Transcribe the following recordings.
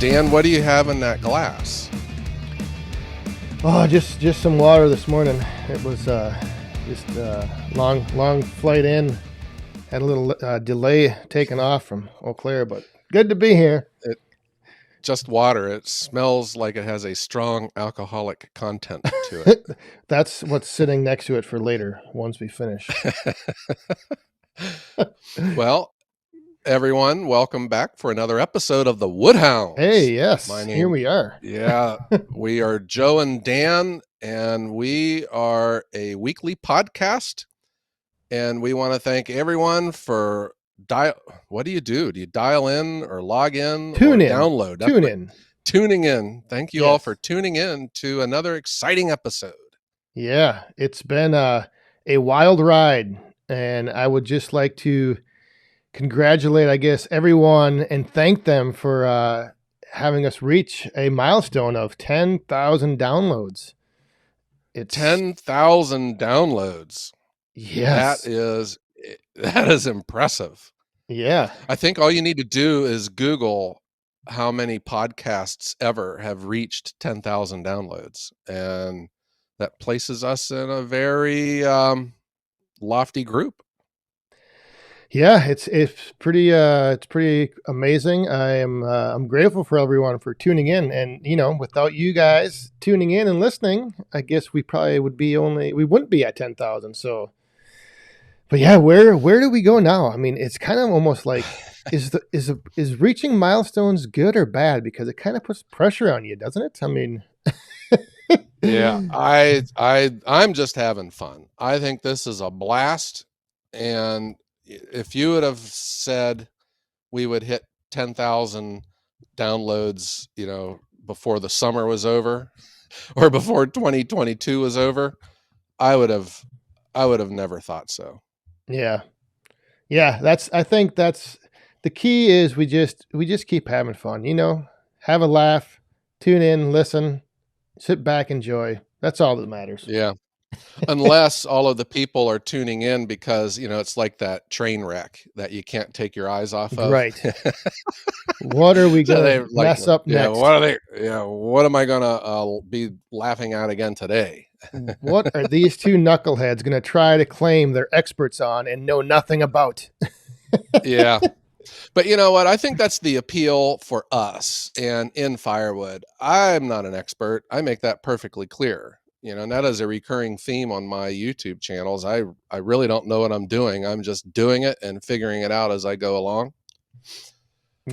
Dan, what do you have in that glass? Oh, just some water this morning. It was just long flight in. Had a little delay taking off from Eau Claire, but good to be here. Just water. It smells like it has a strong alcoholic content to it. That's what's sitting next to it for later once we finish. Well, everyone, welcome back for another episode of the Hounds. Hey, yes, My name, here we are. Yeah, we are Joe and Dan, and we are a weekly podcast. And we want to thank everyone for what do? Do you dial in or log in Tune or in. download? Tune in. Tuning in. Thank you Yes. all for tuning in to another exciting episode. Yeah, it's been a wild ride, and I would just like to congratulate, I guess, everyone and thank them for having us reach a milestone of 10,000 downloads. It's 10,000 downloads. Yes. That is impressive. Yeah. I think all you need to do is Google how many podcasts ever have reached 10,000 downloads, and that places us in a very lofty group. Yeah, it's pretty amazing. I'm grateful for everyone for tuning in, and without you guys tuning in and listening, I guess we probably we wouldn't be at 10,000. So, but yeah, where do we go now? I mean, it's kind of almost like is reaching milestones good or bad, because it kind of puts pressure on you, doesn't it? I mean, yeah, I'm just having fun. I think this is a blast, and if you would have said we would hit 10,000 downloads, before the summer was over or before 2022 was over, I would have never thought so. Yeah. I think that's the key. Is we just keep having fun, have a laugh, tune in, listen, sit back, enjoy. That's all that matters. Yeah. Unless all of the people are tuning in because, it's like that train wreck that you can't take your eyes off of. Right. What are we going to mess up next? What am I going to be laughing at again today? What are these two knuckleheads going to try to claim they're experts on and know nothing about? Yeah. But you know what? I think that's the appeal for us. And in firewood, I'm not an expert. I make that perfectly clear. And that is a recurring theme on my YouTube channels. I really don't know what I'm doing. I'm just doing it and figuring it out as I go along.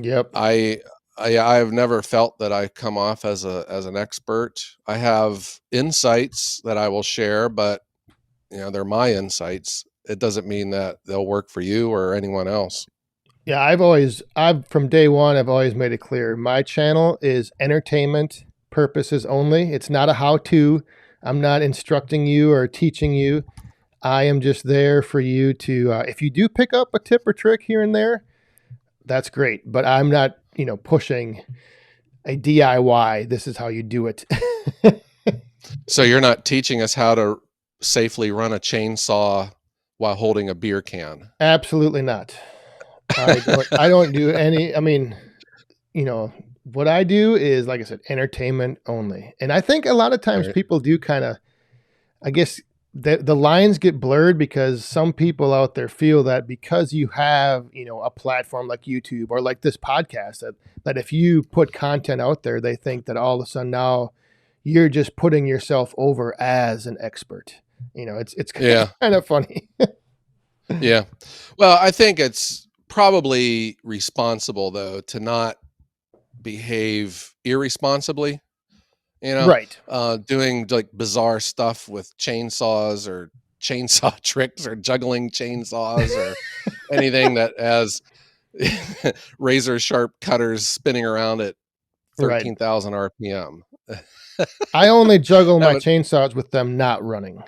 Yep. I've never felt that I come off as an expert. I have insights that I will share, but they're my insights. It doesn't mean that they'll work for you or anyone else. Yeah, I've from day one, I've always made it clear. My channel is entertainment purposes only. It's not a how-to. I'm not instructing you or teaching you. I am just there for you to, if you do pick up a tip or trick here and there, that's great. But I'm not, pushing a DIY. This is how you do it. So you're not teaching us how to safely run a chainsaw while holding a beer can? Absolutely not. I don't do any, I mean, what I do is, like I said, entertainment only. And I think a lot of times people do kind of, I guess the lines get blurred, because some people out there feel that because you have, a platform like YouTube or like this podcast, that if you put content out there, they think that all of a sudden now you're just putting yourself over as an expert. It's kind of funny. Yeah. Well, I think it's probably responsible, though, to not behave irresponsibly, Right. Doing like bizarre stuff with chainsaws or chainsaw tricks or juggling chainsaws or anything that has razor sharp cutters spinning around at 13,000 RPM. I only juggle my chainsaws with them not running.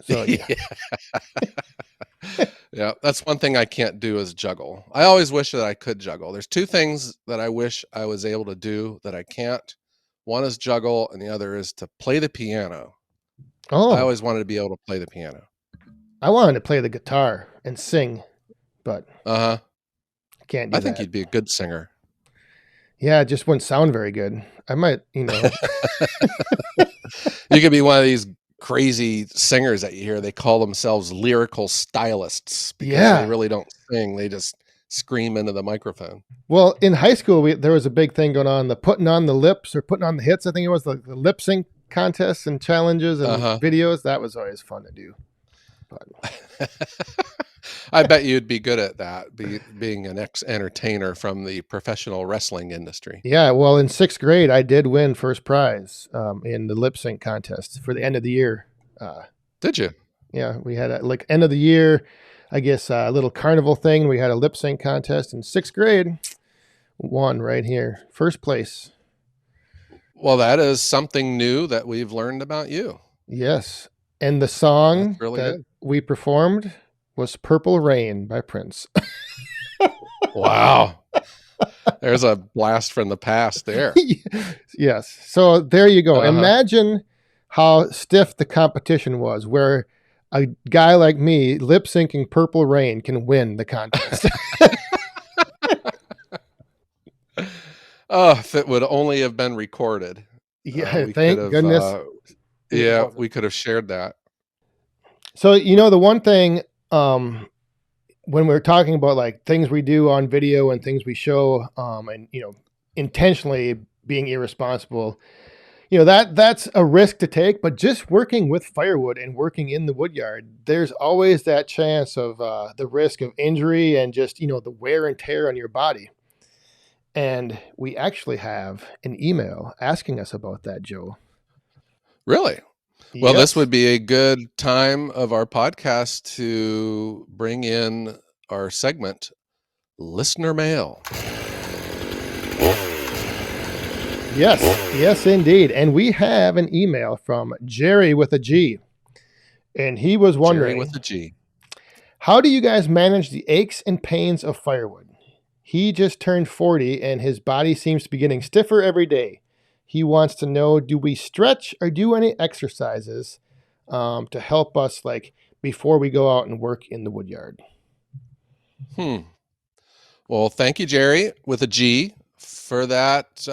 So yeah. Yeah, that's one thing I can't do is juggle. I always wish that I could juggle. There's two things that I wish I was able to do that I can't. One is juggle, and the other is to play the piano. Oh. I always wanted to be able to play the piano. I wanted to play the guitar and sing, but I can't do that. I think you'd be a good singer. Yeah, it just wouldn't sound very good. I might, you know. You could be one of these crazy singers that you hear. They call themselves lyrical stylists because they Yeah. really don't sing. They just scream into the microphone. Well, in high school, there was a big thing going on, the putting on the lips or putting on the hits. I think it was the lip sync contests and challenges and Uh-huh. videos. That was always fun to do. But I bet you'd be good at that, being an ex-entertainer from the professional wrestling industry. yeah, well, in sixth grade, I did win first prize in the lip sync contest for the end of the year. Uh, Did you? yeah, we had a like end of the year, I guess, a little carnival thing. We had a lip sync contest in sixth grade. Won right here, first place. Well, that is something new that we've learned about you. Yes, and the That's song really that good. we performed was "Purple Rain" by Prince. Wow. There's a blast from the past there. Yes. So there you go. Uh-huh. Imagine how stiff the competition was, where a guy like me lip syncing Purple Rain can win the contest. Oh, if it would only have been recorded, Yeah, we could thank have, goodness it yeah, wasn't. we could have shared that. So, you know, the one thing, when we're talking about like things we do on video and things we show, and, you know, intentionally being irresponsible, you know, that's a risk to take, but just working with firewood and working in the wood yard, there's always that chance of the risk of injury and just, you know, the wear and tear on your body. And we actually have an email asking us about that, Joe. Really? Well, this Yes. would be a good time of our podcast to bring in our segment, Listener Mail. Yes. Yes, indeed. And we have an email from Jerry with a G. And he was Jerry with wondering, a G. how do you guys manage the aches and pains of firewood? He just turned 40 and his body seems to be getting stiffer every day. He wants to know, do we stretch or do any exercises to help us, like before we go out and work in the wood yard? Hmm. Well, thank you, Jerry with a G, for that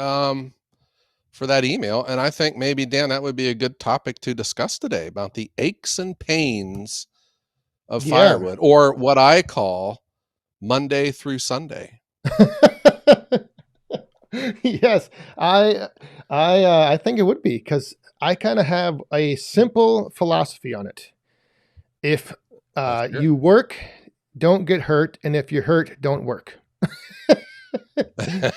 email. And I think maybe, Dan, that would be a good topic to discuss today about the aches and pains of Yeah. firewood, or what I call Monday through Sunday. Yes, I I think it would be because I kind of have a simple philosophy on it. If Let's hear you work, don't get hurt, and if you're hurt, don't work. it.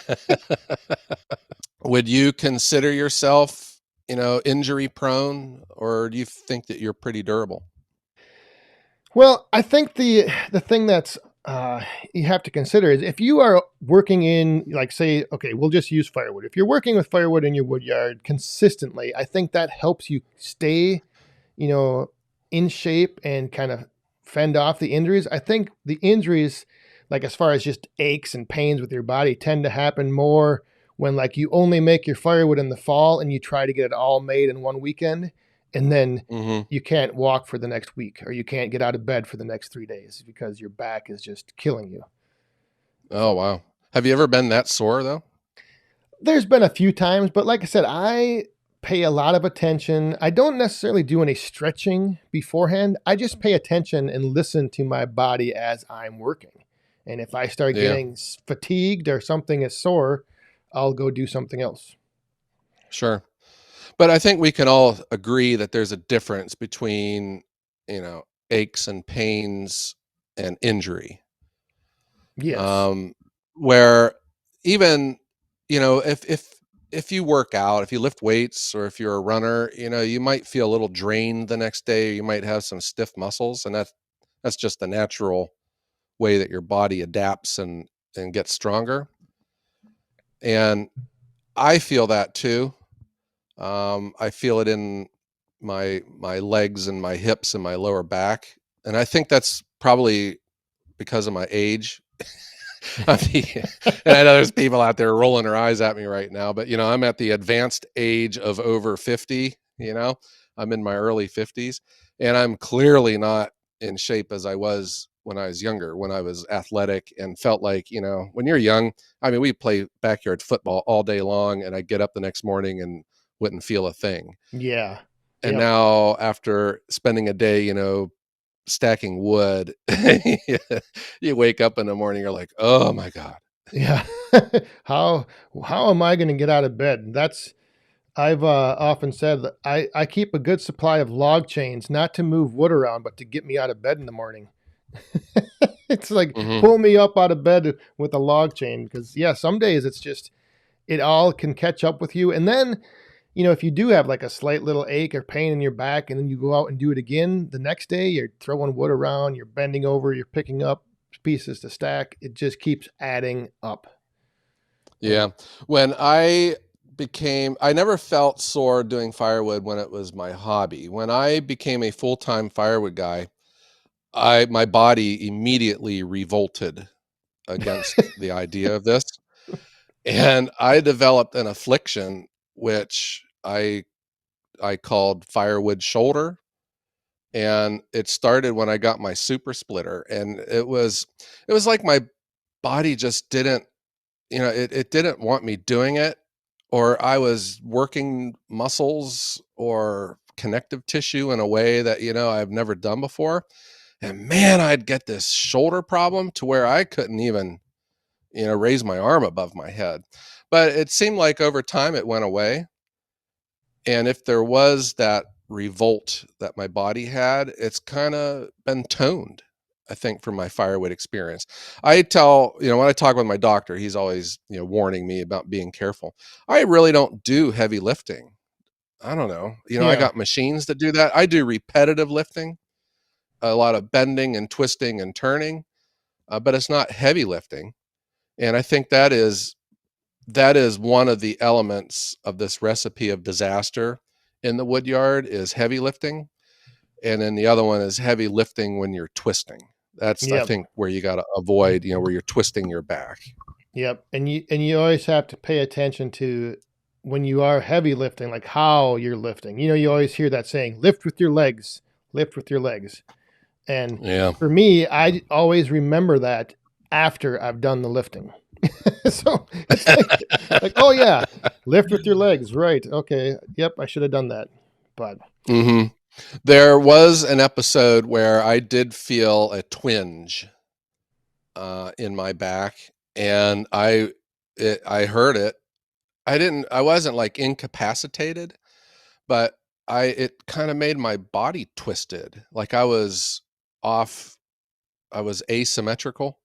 Would you consider yourself, injury prone, or do you think that you're pretty durable? Well, I think the thing that's you have to consider is if you are working in, like, say, okay, we'll just use firewood. If you're working with firewood in your wood yard consistently, I think that helps you stay, you know, in shape and kind of fend off the injuries. I think the injuries, like as far as just aches and pains with your body, tend to happen more when like you only make your firewood in the fall and you try to get it all made in one weekend, and then Hmm. you can't walk for the next week or you can't get out of bed for the next 3 days because your back is just killing you. Oh, So wow. Have you ever been that sore, though? there's been a few times, but like I said, I pay a lot of attention. I don't necessarily do any stretching beforehand. I just pay attention and listen to my body as I'm working. And if I start Yeah, getting fatigued or something is sore, I'll go do something else. sure. But I think we can all agree that there's a difference between, aches and pains and injury. Yes. Um, where even, if you work out, if you lift weights, or if you're a runner, you might feel a little drained the next day. You might have some stiff muscles, and that's just the natural way that your body adapts and gets stronger. And I feel that too. I feel it in my legs and my hips and my lower back, and I think that's probably because of my age. I mean, and I know there's people out there rolling their eyes at me right now, but I'm at the advanced age of over 50. I'm in my early 50s, and I'm clearly not in shape as I was when I was younger, when I was athletic and felt like, when you're young, I mean, we play backyard football all day long, and I'd get up the next morning and wouldn't feel a thing. Yeah. And Yep. now after spending a day, stacking wood, you wake up in the morning, you're like, oh my God. Yeah. how how am I going to get out of bed? I've often said that I keep a good supply of log chains, not to move wood around, but to get me out of bed in the morning. It's like Hmm. pull me up out of bed with a log chain, because yeah, some days it's just it all can catch up with you, and then if you do have like a slight little ache or pain in your back, and then you go out and do it again the next day, you're throwing wood around, you're bending over, you're picking up pieces to stack. It just keeps adding up. Yeah. When I never felt sore doing firewood when it was my hobby. When I became a full-time firewood guy, my body immediately revolted against the idea of this. And I developed an affliction which I called firewood shoulder. And it started when I got my super splitter. And it was like my body just didn't, it didn't want me doing it, or I was working muscles or connective tissue in a way that, I've never done before. And man, I'd get this shoulder problem to where I couldn't even, raise my arm above my head. But it seemed like over time it went away. And if there was that revolt that my body had, it's kind of been toned, I think, from my firewood experience. I tell, when I talk with my doctor, he's always, warning me about being careful. I really don't do heavy lifting. I don't know. I Yeah. got machines that do that. I do repetitive lifting, a lot of bending and twisting and turning, but it's not heavy lifting. And I think that is one of the elements of this recipe of disaster in the wood yard is heavy lifting. And then the other one is heavy lifting when you're twisting. That's, I Yep. think, where you got to avoid, where you're twisting your back. Yep. And you always have to pay attention to when you are heavy lifting, like how you're lifting. You always hear that saying, lift with your legs, lift with your legs. And Yeah. for me, I always remember that after I've done the lifting. So it's like, oh yeah, lift with your legs. Right. Okay. Yep. I should have done that. But Hmm. There was an episode where I did feel a twinge in my back, and I heard it. I wasn't like incapacitated, but it kind of made my body twisted. Like off, I was asymmetrical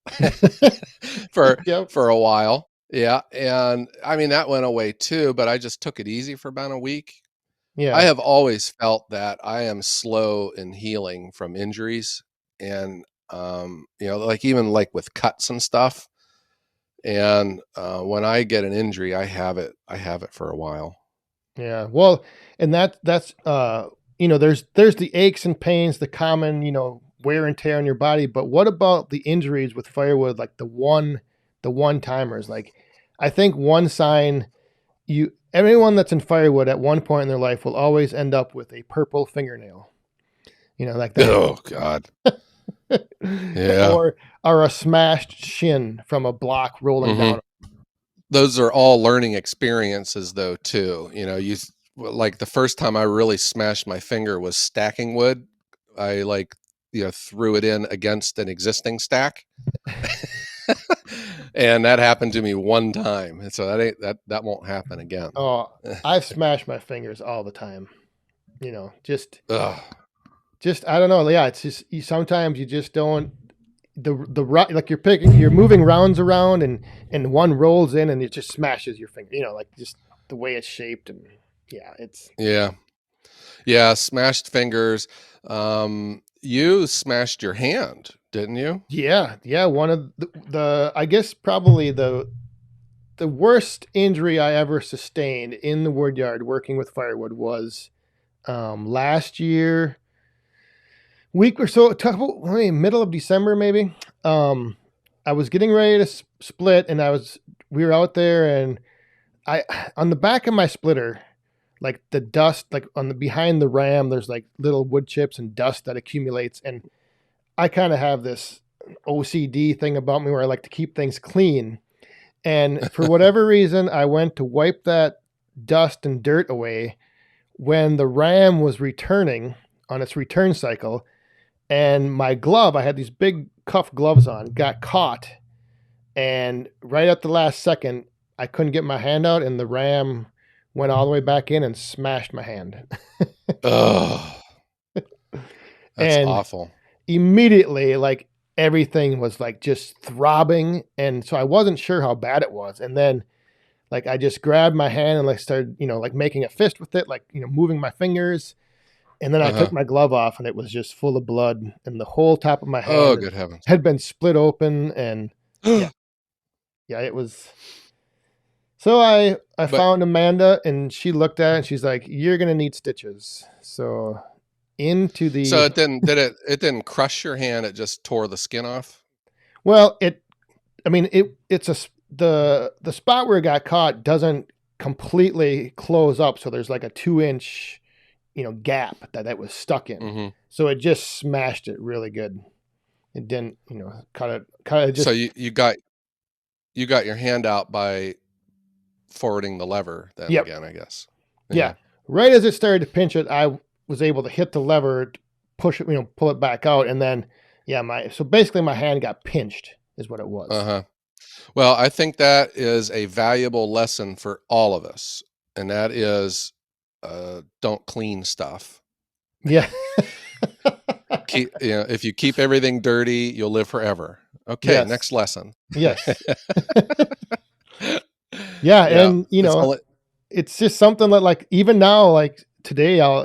for yep. for a while. Yeah, and I mean that went away too, but I just took it easy for about a week. I Yeah. have always felt that I am slow in healing from injuries, and like even like with cuts and stuff. And when I get an injury, I have it. I have it for a while. Yeah. Well, and there's the aches and pains, the common, wear and tear on your body, but what about the injuries with firewood, like the one timers? Like I think one sign everyone that's in firewood at one point in their life will always end up with a purple fingernail. Like that. Oh God. Yeah. or a smashed shin from a block rolling Hmm. down. Those are all learning experiences though too. Like the first time I really smashed my finger was stacking wood. I like, threw it in against an existing stack. And that happened to me one time. And so that won't happen again. Oh, I've smashed my fingers all the time. Just Ugh. just I don't know. Yeah, it's just sometimes you just don't like you're moving rounds around, and one rolls in and it just smashes your finger. Like just the way it's shaped, and yeah, it's Yeah. Yeah, smashed fingers. You smashed your hand, didn't you? yeah. One of the I guess probably the worst injury I ever sustained in the wood yard working with firewood was last year, week or so, middle of December maybe. I was getting ready to split, and we were out there, and I on the back of my splitter, like the dust, like on the behind the ram, there's like little wood chips and dust that accumulates, and I kind of have this. OCD thing about me where I like to keep things clean. And for whatever reason, I went to wipe that dust and dirt away when the ram was returning on its return cycle. And my glove, I had these big cuff gloves on, got caught. And right at the last second, I couldn't get my hand out, and the ram went all the way back in and smashed my hand. Oh, that's And awful. immediately, like, everything was like just throbbing. And so I wasn't sure how bad it was. And then, like, I just grabbed my hand and like started, like making a fist with it, like, moving my fingers. And then I took Uh-huh. my glove off and it was just full of blood. And the whole top of my Oh, hand good heavens. had been split open. And yeah, yeah, it was. So I But found Amanda and she looked at it and she's like, "You're going to need stitches." So into so the, it didn't it didn't crush your hand, it just tore the skin off? well, I mean, it's the spot where it got caught doesn't completely close up, so there's like a 2 inch, gap that was stuck in. Mhm. So it just smashed it really good. It didn't, cut it So just, you got your hand out by forwarding the lever then yep, again, I guess. yeah. Yeah. Right as it started to pinch it, I was able to hit the lever, push it, pull it back out, and then yeah, so basically my hand got pinched is what it was. Uh-huh. Well, I think that is a valuable lesson for all of us, and that is, don't clean stuff. Yeah. If you keep everything dirty, you'll live forever. Okay, Yes. next lesson. Yes. Yeah, Yeah, and it's only it's just something that, like, even now, like today, I'll,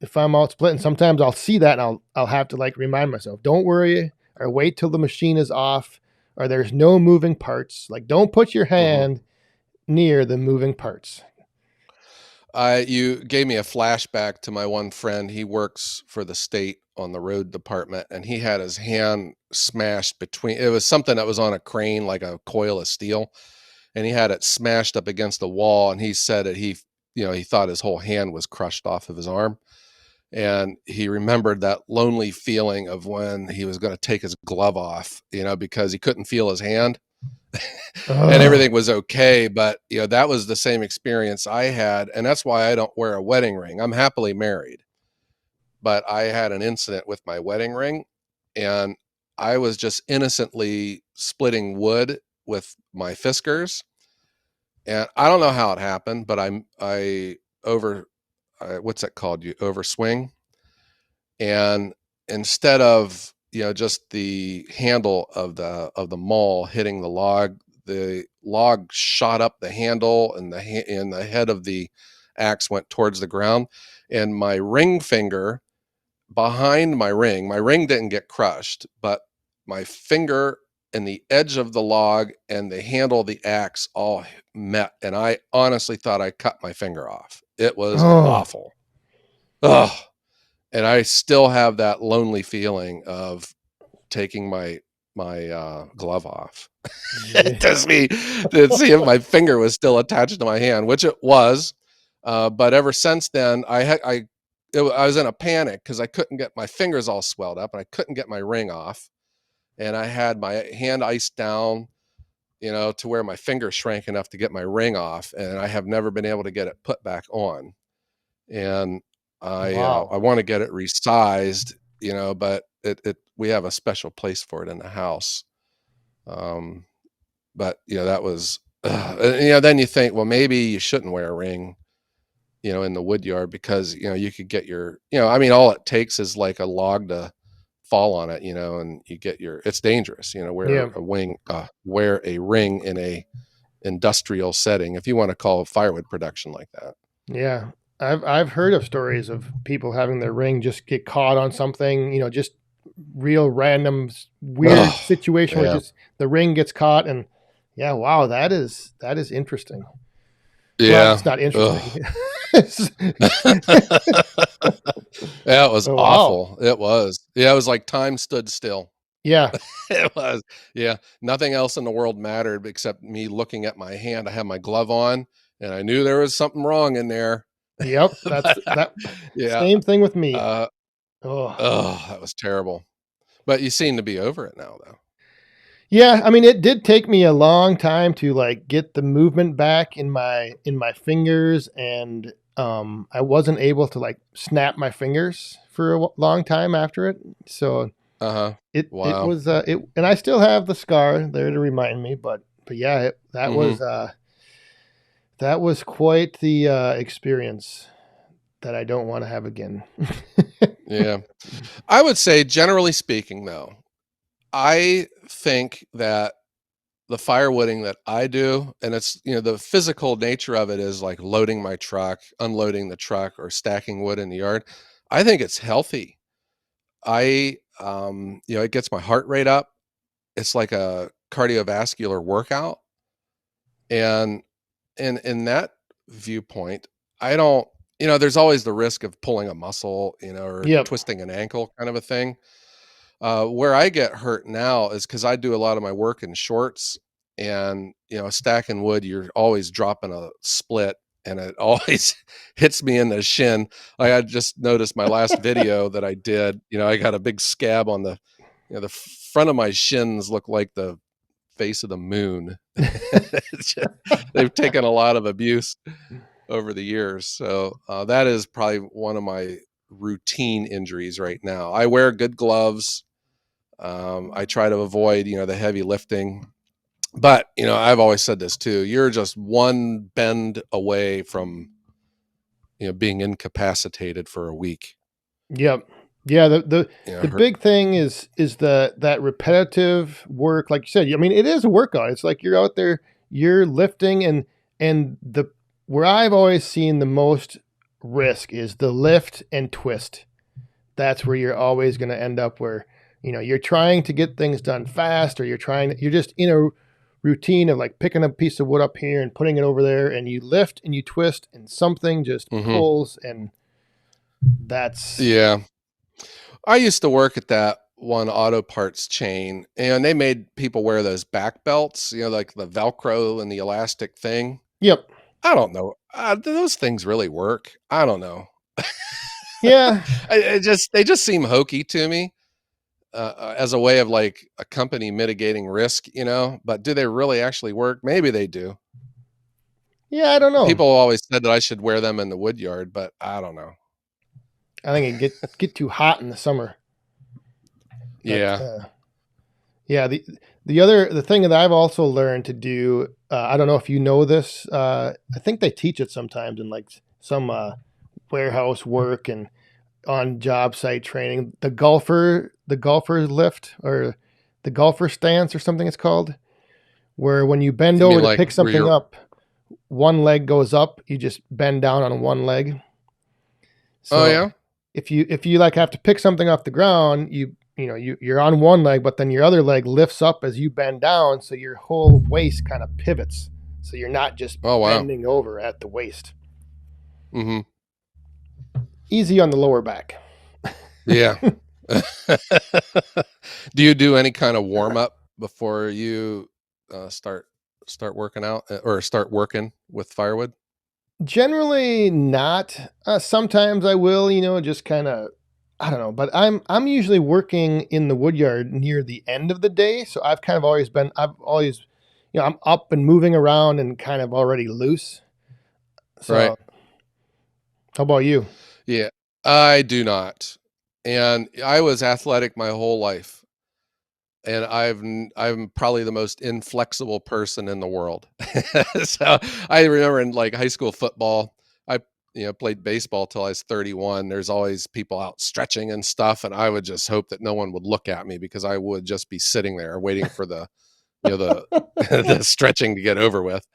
if I'm out splitting, sometimes I'll see that and I'll have to like remind myself, don't worry, or wait till the machine is off, or there's no moving parts. Like, don't put your Mhm. hand near the moving parts. You gave me a flashback to my one friend. He works for the state on the road department, and he had his hand smashed between. It was something that was on a crane, like a coil of steel, and he had it smashed up against the wall. And he said that he thought his whole hand was crushed off of his arm, and he remembered that lonely feeling of when he was going to take his glove off, because he couldn't feel his hand and Ugh. everything was okay. But that was the same experience I had, and that's why I don't wear a wedding ring. I'm happily married, but I had an incident with my wedding ring, and I was just innocently splitting wood with my fiskars, and I don't know how it happened, but I over what's that called, you overswing, and instead of just the handle of the maul hitting the log shot up the handle, and the head of the axe went towards the ground, and my ring finger behind my ring didn't get crushed, but my finger and the edge of the log and the handle of the axe all met, and I honestly thought I cut my finger off. It was Oh. awful. Ugh. And I still have that lonely feeling of taking my glove off Yeah. to see if my finger was still attached to my hand, which it was. But ever since then, I was in a panic because I couldn't get my fingers all swelled up and I couldn't get my ring off, and I had my hand iced down, to where my finger shrank enough to get my ring off, and I have never been able to get it put back on. And I Wow. want to get it resized, but it we have a special place for it in the house. Um, but that was, then you think, well, maybe you shouldn't wear a ring, in the wood yard, because you could get I mean, all it takes is like a log to fall on it, and you get it's dangerous, Yeah. wear a ring in a industrial setting, if you want to call firewood production like that. Yeah. I've heard of stories of people having their ring just get caught on something, just real random weird Oh, situation where yeah. just the ring gets caught. And yeah, wow, that is interesting. Well, Yeah. it's not Ugh. interesting. Yeah, it was Oh, wow. awful. It was. Yeah, it was like time stood still. Yeah. It was. Yeah, nothing else in the world mattered except me looking at my hand. I had my glove on, and I knew there was something wrong in there. Yep. That's But that yeah, same thing with me. uh, Oh, oh, that was terrible. But you seem to be over it now, though. Yeah, I mean, it did take me a long time to like get the movement back in my fingers, and I wasn't able to like snap my fingers for a long time after it. So Uh-huh. it Wow. was it, and I still have the scar there to remind me, but yeah, Mhm. that was quite the experience that I don't want to have again. Yeah. I would say, generally speaking, though, I think that the firewooding that I do, and it's, the physical nature of it is like loading my truck, unloading the truck, or stacking wood in the yard. I think it's healthy. It gets my heart rate up. It's like a cardiovascular workout. And in that viewpoint, I don't, there's always the risk of pulling a muscle, or Yep. twisting an ankle kind of a thing. Where I get hurt now is because I do a lot of my work in shorts, and stacking wood, you're always dropping a split, and it always hits me in the shin. Like, I just noticed my last video that I did. I got a big scab on the front of my shins, look like the face of the moon. They've taken a lot of abuse over the years, so that is probably one of my routine injuries right now. I wear good gloves. I try to avoid, the heavy lifting. But, I've always said this too. You're just one bend away from, being incapacitated for a week. Yep. Yeah, the Hurt. big thing is that repetitive work, like you said. I mean, it is a workout. It's like you're out there, you're lifting, and the where I've always seen the most risk is the lift and twist. That's where you're always going to end up where, you're trying to get things done fast, or you're just in a routine of like picking a piece of wood up here and putting it over there, and you lift and you twist and something just Hmm. pulls, and that's Yeah. I used to work at that one auto parts chain, and they made people wear those back belts, like the Velcro and the elastic thing. yep. I don't know. Do those things really work? I don't know. Yeah. They just seem hokey to me, as a way of like a company mitigating risk, but do they really actually work? Maybe they do. Yeah, I don't know. People always said that I should wear them in the wood yard, but I don't know. I think it get too hot in the summer. But Yeah. yeah, the thing that I've also learned to do, I don't know if you know this. I think they teach it sometimes in like some warehouse work and on job site training. The golfer's lift, or the golfer stance, or something it's called, where when you bend You mean over to like pick where something you're up, one leg goes up. You just bend down on one leg. Oh So yeah? if you like have to pick something off the ground, you're on one leg, but then your other leg lifts up as you bend down, so your whole waist kind of pivots. So you're not just Oh wow. bending over at the waist. Mhm. Easy on the lower back. Yeah. Do you do any kind of warm up before you start working out, or start working with firewood? Generally not. Sometimes I will, just kind of, I don't know, but I'm usually working in the woodyard near the end of the day, so I've always, I'm up and moving around and kind of already loose. Right. So, how about you? Yeah. I do not. And I was athletic my whole life. And I'm probably the most inflexible person in the world. So I remember in like high school football, I played baseball till I was 31. There's always people out stretching and stuff, and I would just hope that no one would look at me because I would just be sitting there waiting for the the stretching to get over with.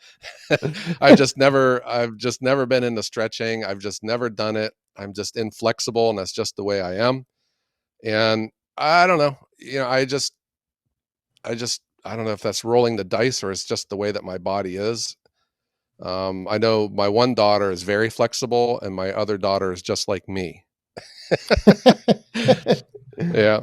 I've just never been into stretching. I've just never done it. I'm just inflexible, and that's just the way I am. And I don't know. I don't know if that's rolling the dice or it's just the way that my body is. I know my one daughter is very flexible, and my other daughter is just like me. Yeah.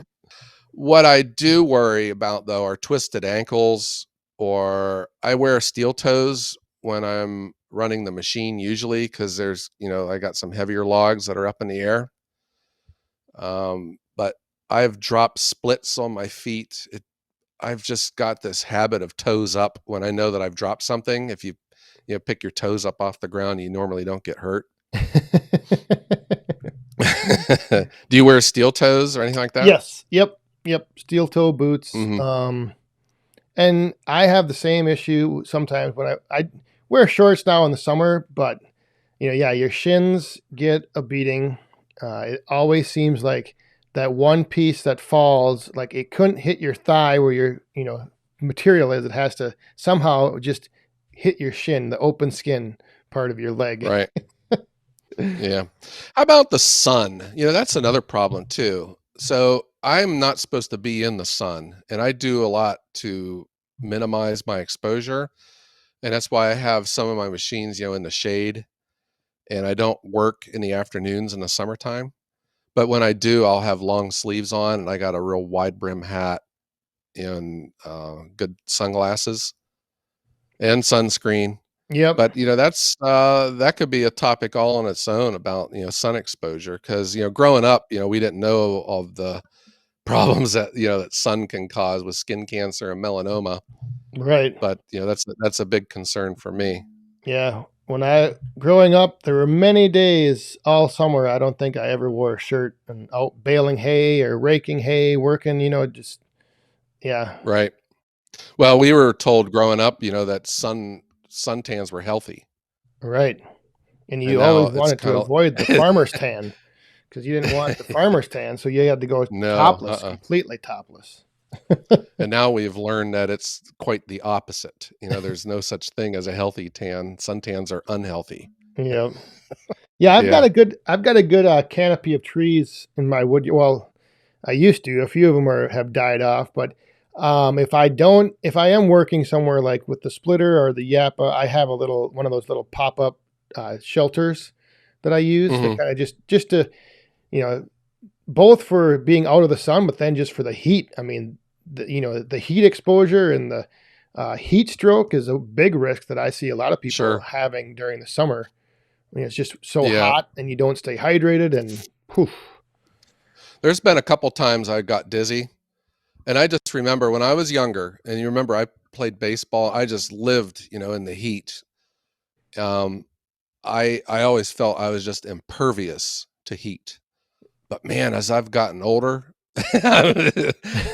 What I do worry about though are twisted ankles, or I wear steel toes when I'm running the machine usually because I got some heavier logs that are up in the air. But I've dropped splits on my feet. I've just got this habit of toes up when I know that I've dropped something. If you pick your toes up off the ground, you normally don't get hurt. Do you wear steel toes or anything like that? Yes. Yep. Yep. Steel toe boots. Mhm. And I have the same issue sometimes when I wear shorts now in the summer, but yeah, your shins get a beating. It always seems like that one piece that falls, like it couldn't hit your thigh where your, material is. It has to somehow just hit your shin, the open skin part of your leg. Right. Yeah. How about the sun? That's another problem too. So I'm not supposed to be in the sun, and I do a lot to minimize my exposure. And that's why I have some of my machines, in the shade, and I don't work in the afternoons in the summertime. But when I do, I'll have long sleeves on, and I got a real wide brim hat and good sunglasses and sunscreen. Yep. But that could be a topic all on its own about sun exposure, because growing up, we didn't know of the problems that sun can cause with skin cancer and melanoma. Right. But that's a big concern for me. Yeah. When growing up, there were many days all summer. I don't think I ever wore a shirt and out baling hay or raking hay, working, just, yeah. Right. Well, we were told growing up, that suntans were healthy, Right. And and you now always it's wanted to kind of avoid the farmer's tan because you didn't want the farmer's tan. So you had to go no, topless, completely topless. and now we've learned that it's quite the opposite. There's no such thing as a healthy tan. Suntans are unhealthy. Yeah. Yeah. Yeah. I've got a good canopy of trees in my wood. Well, I used to. A few of them have died off, but if I am working somewhere like with the splitter or the Yappa, I have one of those little pop up shelters that I use to Hmm. kind of just to you know both for being out of the sun, but then just for the heat. I mean, the heat exposure and the heat stroke is a big risk that I see a lot of people Sure. having during the summer. I mean, it's just so Yeah. hot and you don't stay hydrated and poof. There's been a couple times I got dizzy, and I just remember when I was younger, and you remember I played baseball. I just lived, in the heat. Um, I always felt I was just impervious to heat. But man, as I've gotten older,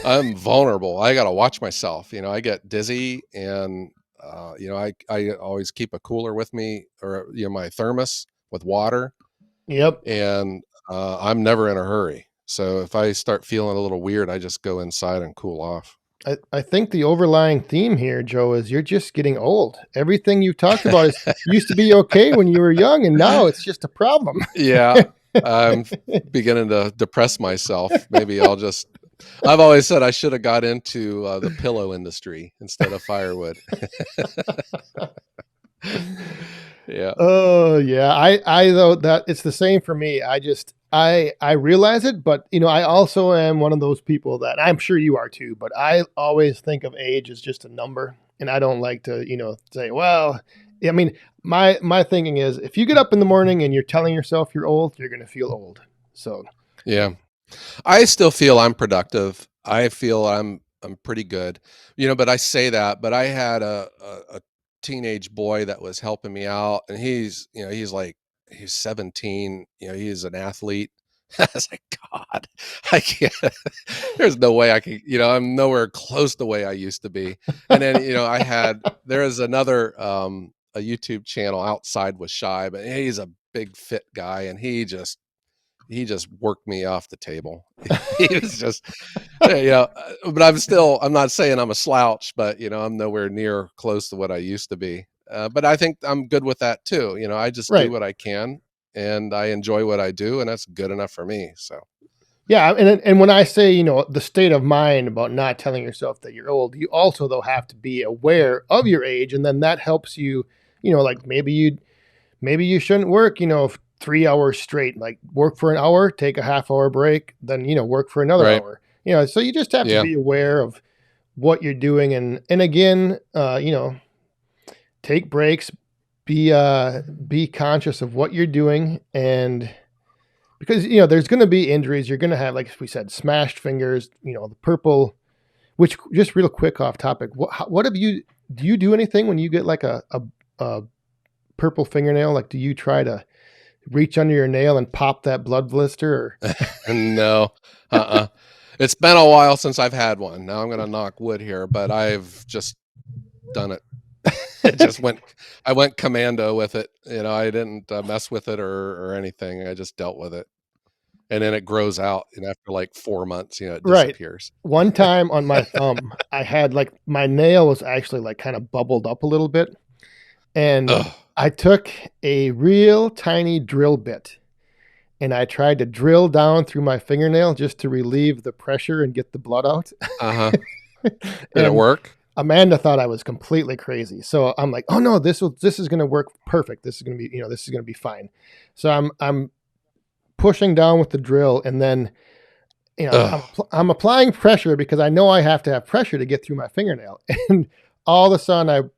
I'm vulnerable. I got to watch myself. I get dizzy, and I always keep a cooler with me, or my thermos with water, Yep. and I'm never in a hurry. So if I start feeling a little weird, I just go inside and cool off. I think the overlying theme here, Joe, is you're just getting old. Everything you've talked about is used to be okay when you were young, and now it's just a problem. Yeah, I'm beginning to depress myself. Maybe I've always said I should have got into the pillow industry instead of firewood. Yeah. Oh yeah, I though that it's the same for me. I realize it, but I also am one of those people that I'm sure you are too. But I always think of age as just a number, and I don't like to say, well, I mean, my thinking is if you get up in the morning and you're telling yourself you're old, you're going to feel old. So Yeah. I still feel I'm productive. I feel I'm pretty good. But I say that, but I had a teenage boy that was helping me out, and he's 17, he's an athlete. I was like, God, I can't, there's no way I can, I'm nowhere close to the way I used to be. And then, there is another a YouTube channel, Outside with Shy, but he's a big fit guy, and he just worked me off the table. He was just, but I'm not saying I'm a slouch, but I'm nowhere near close to what I used to be. But I think I'm good with that too. I just do right. what I can, and I enjoy what I do, and that's good enough for me. So Yeah, and when I say, the state of mind about not telling yourself that you're old, you also though have to be aware of your age, and then that helps you, like maybe you shouldn't work, 3 hours straight. Like work for an hour, take a half hour break, then work for another right, hour. So you just have to yeah, be aware of what you're doing, and again, take breaks, be conscious of what you're doing, and because there's going to be injuries. You're going to have, like we said, smashed fingers. The purple. Which, just real quick off topic, what have you? Do you do anything when you get like a purple fingernail? Like, do you try to reach under your nail and pop that blood blister? Or? No, it's been a while since I've had one. Now I'm going to knock wood here, but I've just done it. I went commando with it. I didn't mess with it or anything. I just dealt with it. And then it grows out, and after like 4 months, it Right. disappears. One time on my thumb, I had like my nail was actually like kind of bubbled up a little bit. And Ugh. I took a real tiny drill bit and I tried to drill down through my fingernail just to relieve the pressure and get the blood out. Uh-huh. Did it work? Amanda thought I was completely crazy. So I'm like, oh no, this is going to work perfect. This is going to be, this is going to be fine. So I'm pushing down with the drill, and then, I'm applying pressure because I know I have to have pressure to get through my fingernail. And all of a sudden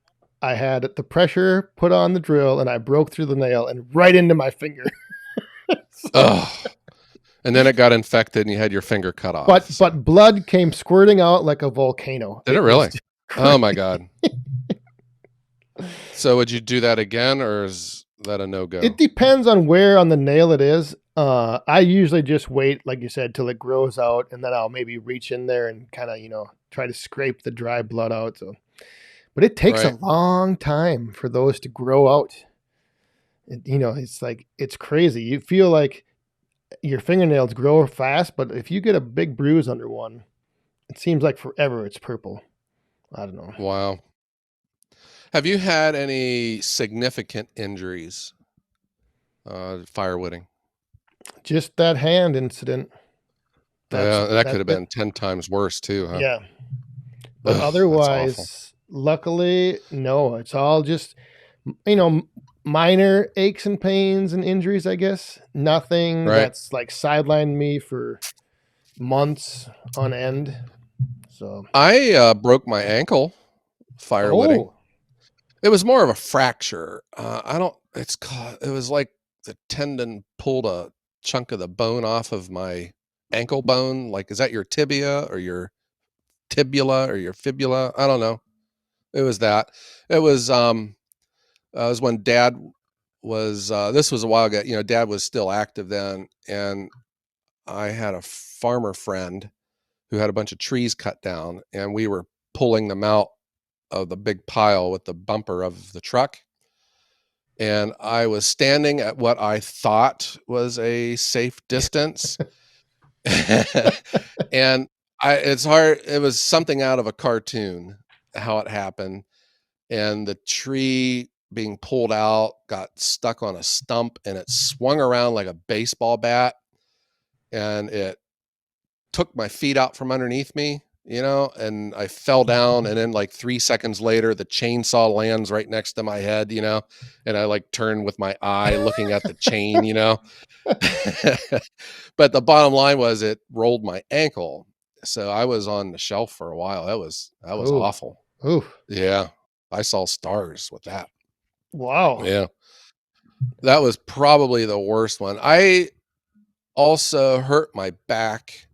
I had the pressure put on the drill and I broke through the nail and right into my finger. And then it got infected and you had your finger cut off. But blood came squirting out like a volcano. Did it really? Oh my God. So would you do that again, or is that a no-go? It depends on where on the nail it is. I usually just wait, like you said, till it grows out, and then I'll maybe reach in there and kind of, try to scrape the dry blood out. So, but it takes a long time for those to grow out. It's like, it's crazy. You feel like your fingernails grow fast, but if you get a big bruise under one, it seems like forever it's purple. I don't know. Wow. Have you had any significant injuries firewooding? Just that hand incident. That could have been 10 times worse too, huh? Yeah. But otherwise, luckily, no. It's all just, minor aches and pains and injuries, I guess. Nothing that's like sidelined me for months on end. So I broke my ankle firewooding. It was more of a fracture. It was like the tendon pulled a chunk of the bone off of my ankle bone. Like, is that your tibia or your tibula or your fibula? I don't know. It was that. It was when Dad was this was a while ago. Dad was still active then, and I had a farmer friend who had a bunch of trees cut down, and we were pulling them out of the big pile with the bumper of the truck. And I was standing at what I thought was a safe distance. And it's hard. It was something out of a cartoon, how it happened. And the tree being pulled out got stuck on a stump, and it swung around like a baseball bat, and it took my feet out from underneath me, and I fell down, and then like 3 seconds later, the chainsaw lands right next to my head, and I like turned with my eye looking at the chain, But the bottom line was it rolled my ankle. So I was on the shelf for a while. That was awful. Ooh. Yeah. I saw stars with that. Wow. Yeah. That was probably the worst one. I also hurt my back.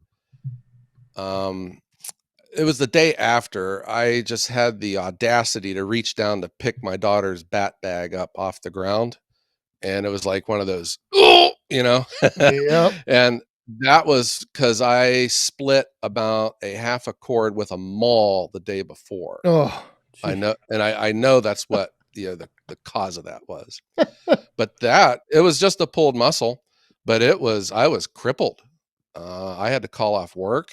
It was the day after. I just had the audacity to reach down to pick my daughter's bat bag up off the ground. And it was like one of those, Yep. And that was because I split about a half a cord with a maul the day before. Oh, I know. And I know that's what the cause of that was. But it was just a pulled muscle, but I was crippled. I had to call off work,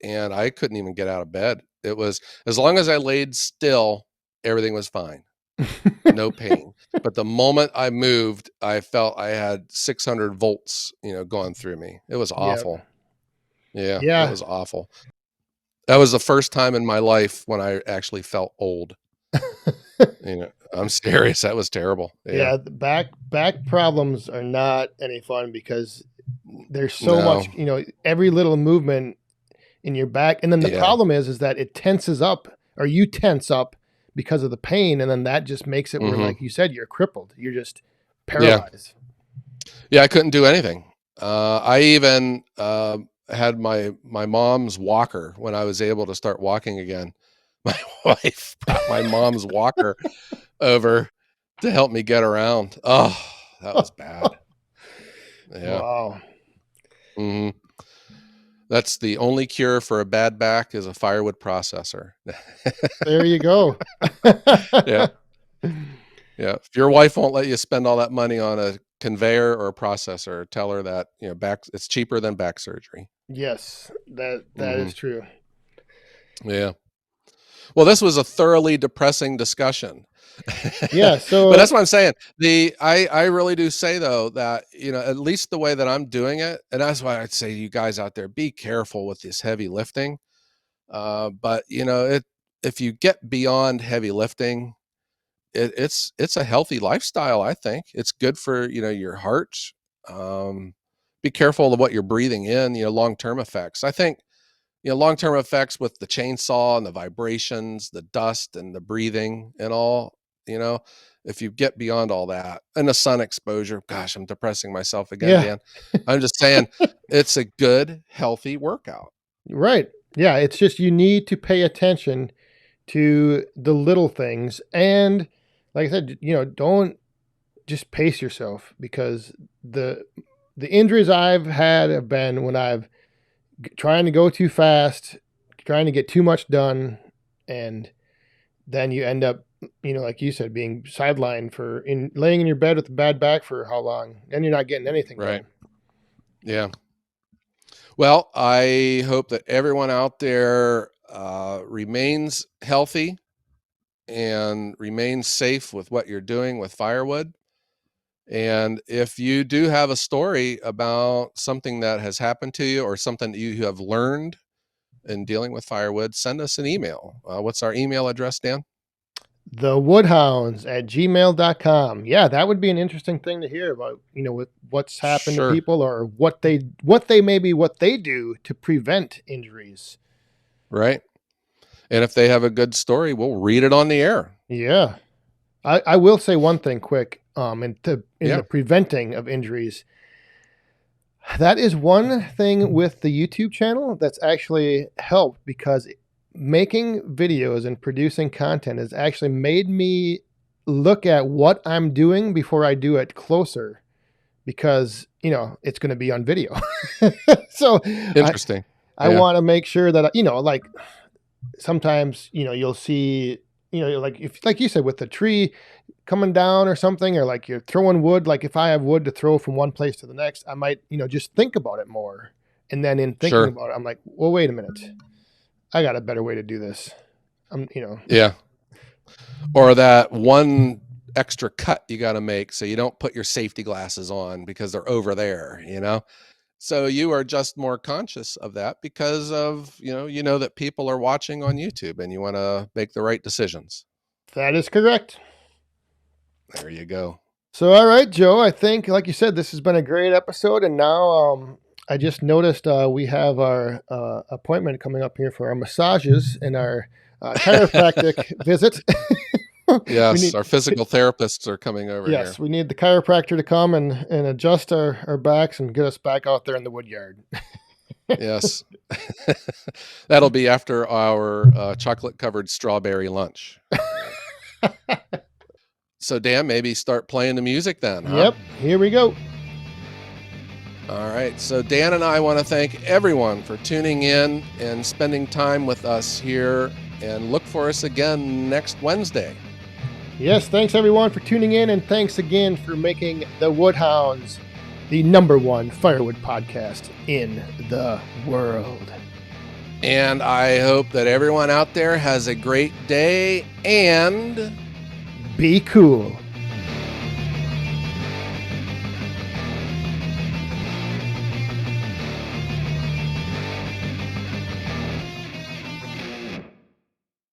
and I couldn't even get out of bed. It was, as long as I laid still, everything was fine. No pain. But the moment I moved, I felt I had 600 volts, going through me. It was awful. Yep. Yeah. It was awful. That was the first time in my life when I actually felt old. I'm serious. That was terrible. Yeah. The back problems are not any fun because there's so much, every little movement in your back. And then the problem is that it tenses up, or you tense up because of the pain. And then that just makes it where, like you said, you're crippled. You're just paralyzed. Yeah. I couldn't do anything. I even had my mom's walker when I was able to start walking again. My wife brought my mom's walker over to help me get around. Oh, that was bad. Yeah. Wow. Hmm. That's the only cure for a bad back is a firewood processor. There you go. Yeah. Yeah. If your wife won't let you spend all that money on a conveyor or a processor, tell her that, back it's cheaper than back surgery. Yes, that Hmm. is true. Yeah. Well, this was a thoroughly depressing discussion. Yeah, But so that's what I'm saying. I really do say though that, at least the way that I'm doing it, and that's why I'd say you guys out there, be careful with this heavy lifting. But if you get beyond heavy lifting, it's a healthy lifestyle. I think it's good for your heart. Um, be careful of what you're breathing in. Long term effects. I think long term effects with the chainsaw and the vibrations, the dust and the breathing and all. You know, if you get beyond all that and the sun exposure, gosh, I'm depressing myself again, yeah, Dan. I'm just saying it's a good, healthy workout. right. Yeah, it's just you need to pay attention to the little things, and like I said, don't just pace yourself, because the injuries I've had have been when I've trying to go too fast, trying to get too much done, and then you end up, like you said, being sidelined for laying in your bed with a bad back for how long, and you're not getting anything Right. done. Yeah. Well, I hope that everyone out there remains healthy and remains safe with what you're doing with firewood. And if you do have a story about something that has happened to you or something that you have learned in dealing with firewood, send us an email. What's our email address, Dan? Thewoodhounds@gmail.com. Yeah, that would be an interesting thing to hear about, with what's happened to Sure. people, or what they do to prevent injuries. Right. And if they have a good story, we'll read it on the air. Yeah. I will say one thing quick, in Yeah. the preventing of injuries. That is one thing with the YouTube channel that's actually helped, because making videos and producing content has actually made me look at what I'm doing before I do it closer, because it's going to be on video. So Interesting. I Yeah. want to make sure that like sometimes you'll see, like if, like you said, with the tree coming down or something, or like you're throwing wood, like if I have wood to throw from one place to the next, I might just think about it more, and then in thinking Sure. about it, I'm like, well, wait a minute, I got a better way to do this. Yeah. Or that one extra cut you got to make so you don't put your safety glasses on because they're over there. So you are just more conscious of that because of, that people are watching on YouTube and you want to make the right decisions. That is correct. There you go. So, all right, Joe, I think, like you said, this has been a great episode. And now I just noticed we have our appointment coming up here for our massages and our chiropractic visit. We Yes, need, our physical therapists are coming over here. yes, we need the chiropractor to come and adjust our backs and get us back out there in the wood yard. Yes. That'll be after our chocolate covered strawberry lunch. So Dan, maybe start playing the music then, huh? Yep, here we go. All right. So Dan and I want to thank everyone for tuning in and spending time with us here, and look for us again next Wednesday. Yes, thanks everyone for tuning in, and thanks again for making the Woodhounds the #1 firewood podcast in the world. And I hope that everyone out there has a great day and be cool.